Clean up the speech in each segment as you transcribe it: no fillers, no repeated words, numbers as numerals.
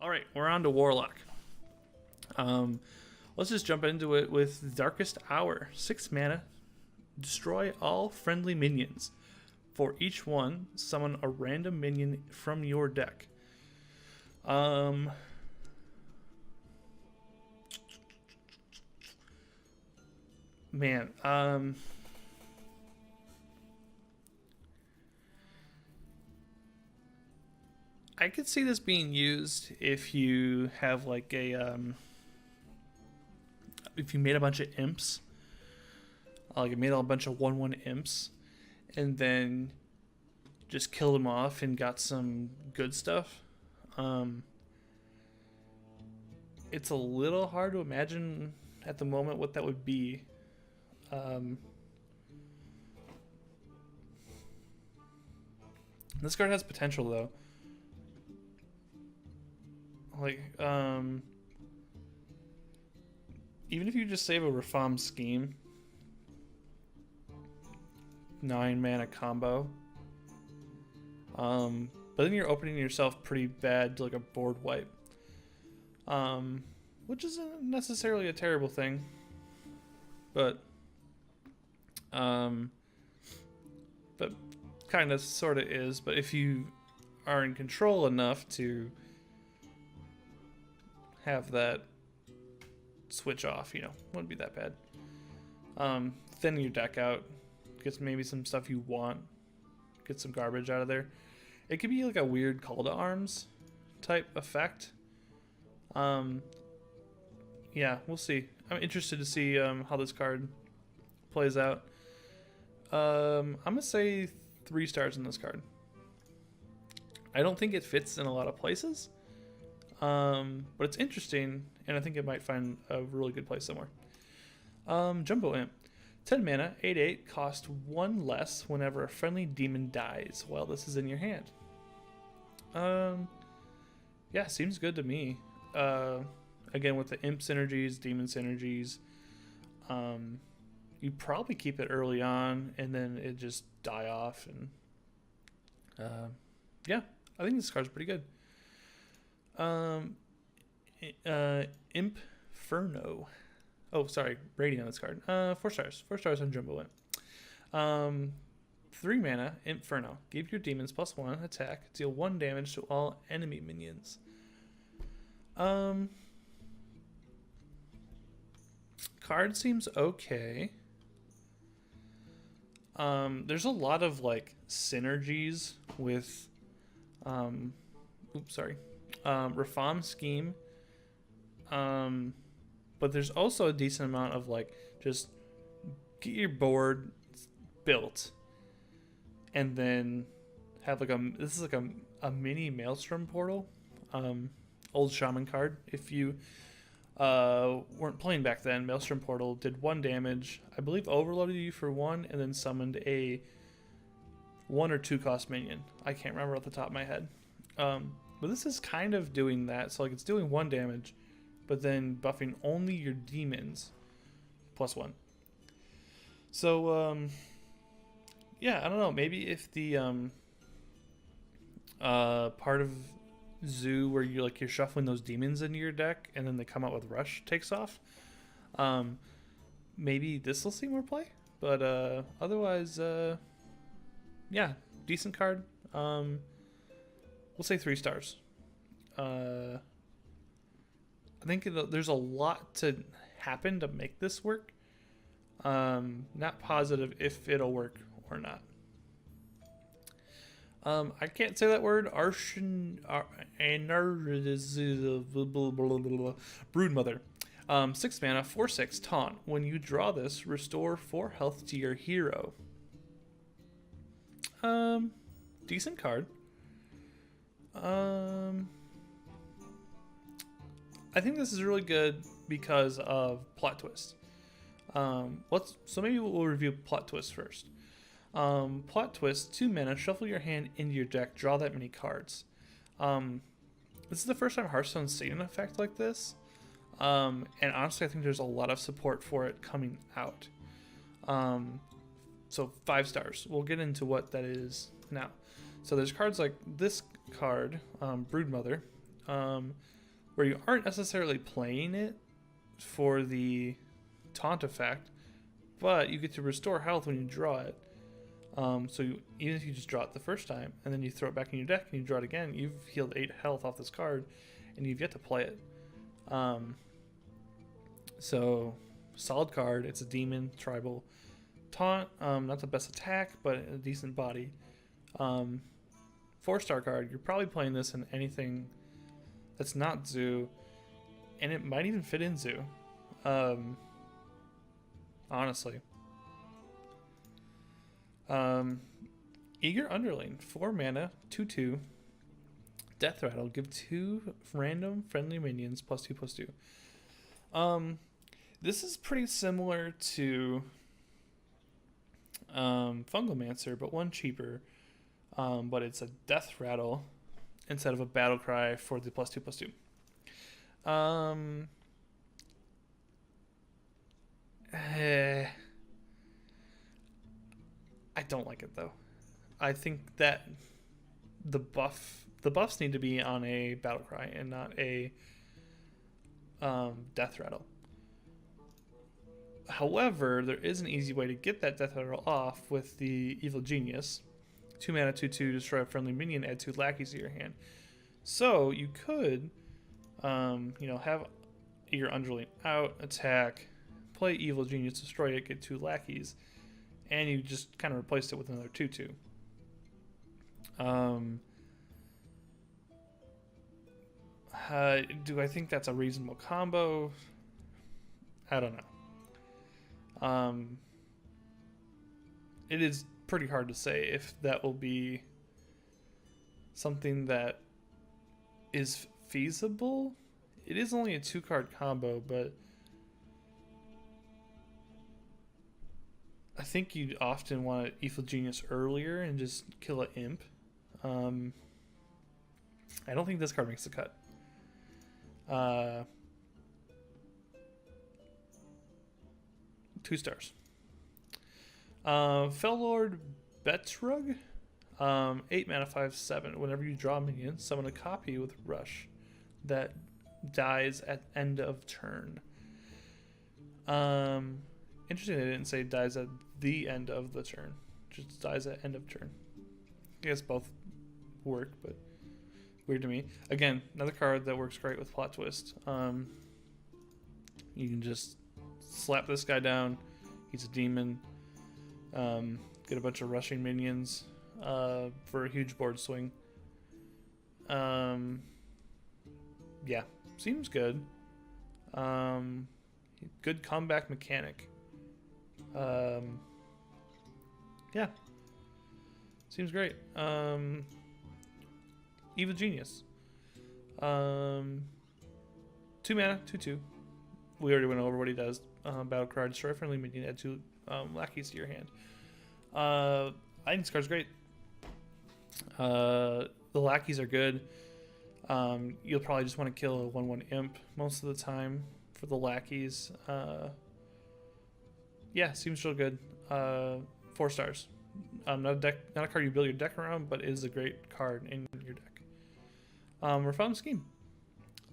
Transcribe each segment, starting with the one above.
All right, we're on to Warlock. Um, let's just jump into it with Darkest Hour. 6 mana. Destroy all friendly minions. For each one, summon a random minion from your deck. Um, man, I could see this being used if you have like if you made a bunch of imps, like you made a bunch of 1/1 imps, and then just killed them off and got some good stuff. Um, it's a little hard to imagine at the moment what that would be. Um, this card has potential though. Like, even if you just save a Reform Scheme, 9 mana combo, but then you're opening yourself pretty bad to like a board wipe, which isn't necessarily a terrible thing, but kind of sort of is. But if you are in control enough to have that switch off, wouldn't be that bad. Thin your deck out, get maybe some stuff you want, get some garbage out of there. It could be like a weird call to arms type effect. Yeah, we'll see. I'm interested to see how this card plays out. I'm gonna say 3 stars in this card. I don't think it fits in a lot of places. But it's interesting, and I think it might find a really good place somewhere. Jumbo Imp. 10 mana, 8/8, cost 1 less whenever a friendly demon dies while this is in your hand. Yeah, seems good to me. Again, with the Imp synergies, demon synergies, you probably keep it early on, and then it just die off, and yeah, I think this card's pretty good. Inferno. Oh, sorry, rating on this card. 4 stars. 4 stars on Jumbo Imp. 3 mana, Inferno. Give your demons +1 attack. Deal 1 damage to all enemy minions. Card seems okay. There's a lot of like synergies with Reform Scheme, but there's also a decent amount of like just get your board built and then have like this is like a mini Maelstrom Portal, old Shaman card. If you weren't playing back then, Maelstrom Portal did 1 damage, I believe overloaded you for 1, and then summoned a 1 or 2 cost minion. I can't remember off the top of my head. But this is kind of doing that. So like it's doing 1 damage, but then buffing only your demons +1. So yeah, I don't know. Maybe if the part of Zoo where you're shuffling those demons into your deck and then they come out with Rush takes off, maybe this will see more play. But otherwise, yeah, decent card. We'll say 3 stars. I think there's a lot to happen to make this work. Not positive if it'll work or not. I can't say that word. Broodmother. 6 mana, 4/6, taunt. When you draw this, restore 4 health to your hero. Decent card. I think this is really good because of plot twist. So maybe we'll review plot twist first. Plot twist, 2 mana, shuffle your hand into your deck, draw that many cards. This is the first time Hearthstone's seen an effect like this. And honestly, I think there's a lot of support for it coming out. So 5 stars. We'll get into what that is now. So there's cards like this card, Broodmother. where you aren't necessarily playing it for the taunt effect, but you get to restore health when you draw it. Even if you just draw it the first time and then you throw it back in your deck and you draw it again, you've healed 8 health off this card and you've yet to play it. So solid card. It's a demon tribal taunt. Not the best attack, but a decent body. 4-star card. You're probably playing this in anything that's not Zoo, and it might even fit in Zoo. Honestly. Eager Underling, 4 mana, 2/2. Death Rattle, give 2 random friendly minions +2/+2. This is pretty similar to Fungalmancer, but one cheaper. But it's a Death Rattle instead of a Battle Cry for the +2/+2. I don't like it though. I think that the buffs need to be on a Battle Cry and not a Death Rattle. However, there is an easy way to get that Death Rattle off with the Evil Genius. 2 mana, 2/2, destroy a friendly minion, add 2 lackeys to your hand. So you could, have your Underling out, attack, play Evil Genius, destroy it, get 2 lackeys, and you just kind of replaced it with another 2/2. Do I think that's a reasonable combo? I don't know. It is pretty hard to say if that will be something that is feasible. It is only a 2-card combo, but I think you'd often want Evil Genius earlier and just kill an imp. I don't think this card makes the cut. 2 stars. Fellord Betrug, 8 mana, 5/7. Whenever you draw a minion, summon a copy with Rush that dies at end of turn. Interesting they didn't say dies at the end of the turn. Just dies at end of turn. I guess both work, but weird to me. Again, another card that works great with Plot Twist. You can just slap this guy down. He's a demon. Get a bunch of rushing minions for a huge board swing. Yeah, seems good. Good comeback mechanic. Yeah, seems great. Evil Genius. 2 mana, 2/2. We already went over what he does. Battle card, destroy friendly minion, add 2 lackeys to your hand. I think this card's great. The lackeys are good. You'll probably just want to kill a 1/1 imp most of the time for the lackeys. Yeah, seems real good. 4 stars. Not a card you build your deck around, but is a great card in your deck. Reform Scheme.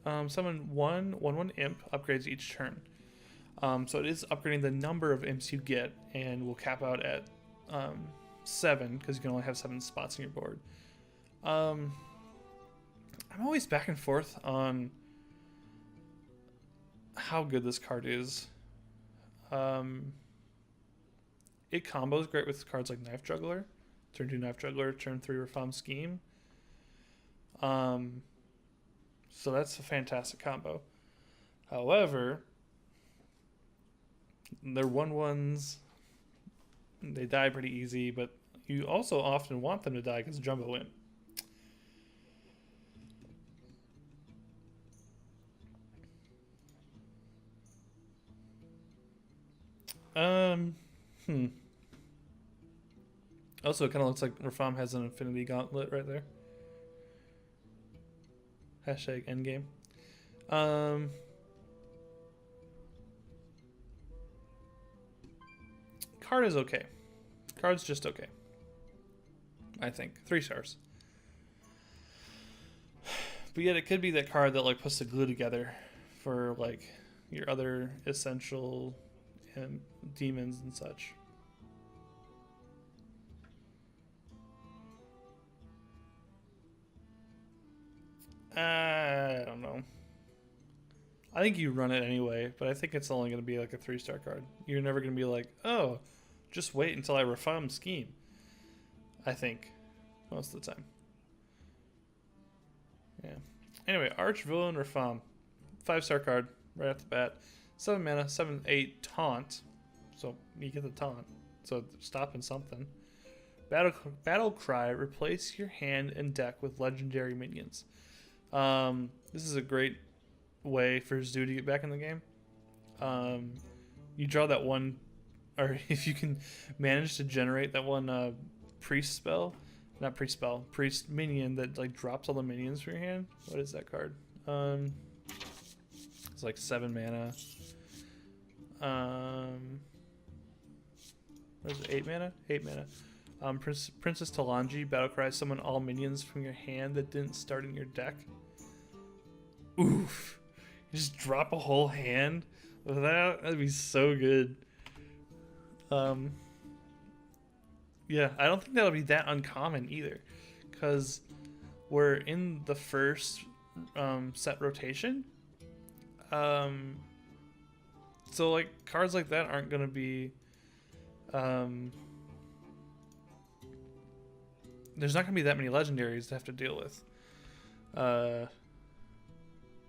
Summon 1/1 imp, upgrades each turn. So it is upgrading the number of imps you get, and will cap out at 7 because you can only have 7 spots in your board. I'm always back and forth on how good this card is. It combos great with cards like Knife Juggler, turn 2 Knife Juggler, turn 3 Reform Scheme. So that's a fantastic combo. However, they're 1/1s. They die pretty easy, but you also often want them to die because Jumbo Imp. Also, it kind of looks like Reform has an Infinity Gauntlet right there. Hashtag endgame. Card is okay. Card's just okay. I think 3 stars. But yet it could be that card that like puts the glue together for like your other essential demons and such. I don't know. I think you run it anyway, but I think it's only going to be like a 3-star card. You're never going to be like, oh, just wait until I refine scheme. I think most of the time. Yeah. Anyway, Archvillain Rafam. 5-star card right off the bat. 7 mana, 7/8 taunt. So you get the taunt. So stopping something. Battle Cry. Replace your hand and deck with legendary minions. This is a great way for Zoo to get back in the game. You draw that one, or if you can manage to generate that one priest minion that like drops all the minions from your hand. What is that card? It's like 7 mana. What is it? 8 mana? 8 mana. Princess Talanji, Battlecry, summon all minions from your hand that didn't start in your deck. Oof. You just drop a whole hand with that? That'd be so good. Yeah, I don't think that'll be that uncommon either. Because we're in the first set rotation. So like cards like that aren't gonna be there's not gonna be that many legendaries to have to deal with.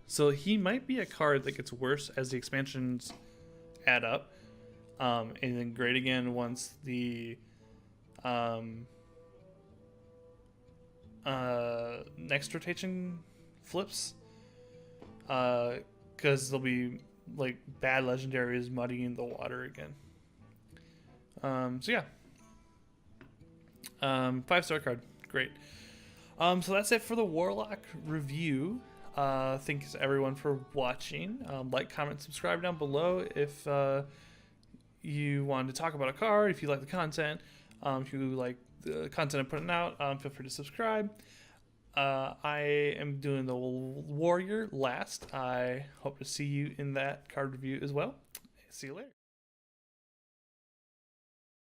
So he might be a card that gets worse as the expansions add up, and then great again once the next rotation flips, because there'll be like bad legendaries muddying the water again. So yeah, 5-star card, great. So that's it for the Warlock review. Thanks everyone for watching. Like, comment, subscribe down below if you wanted to talk about a card, if you like the content, if you like the content I'm putting out, feel free to subscribe. I am doing the Warrior last. I hope to see you in that card review as well. See you later.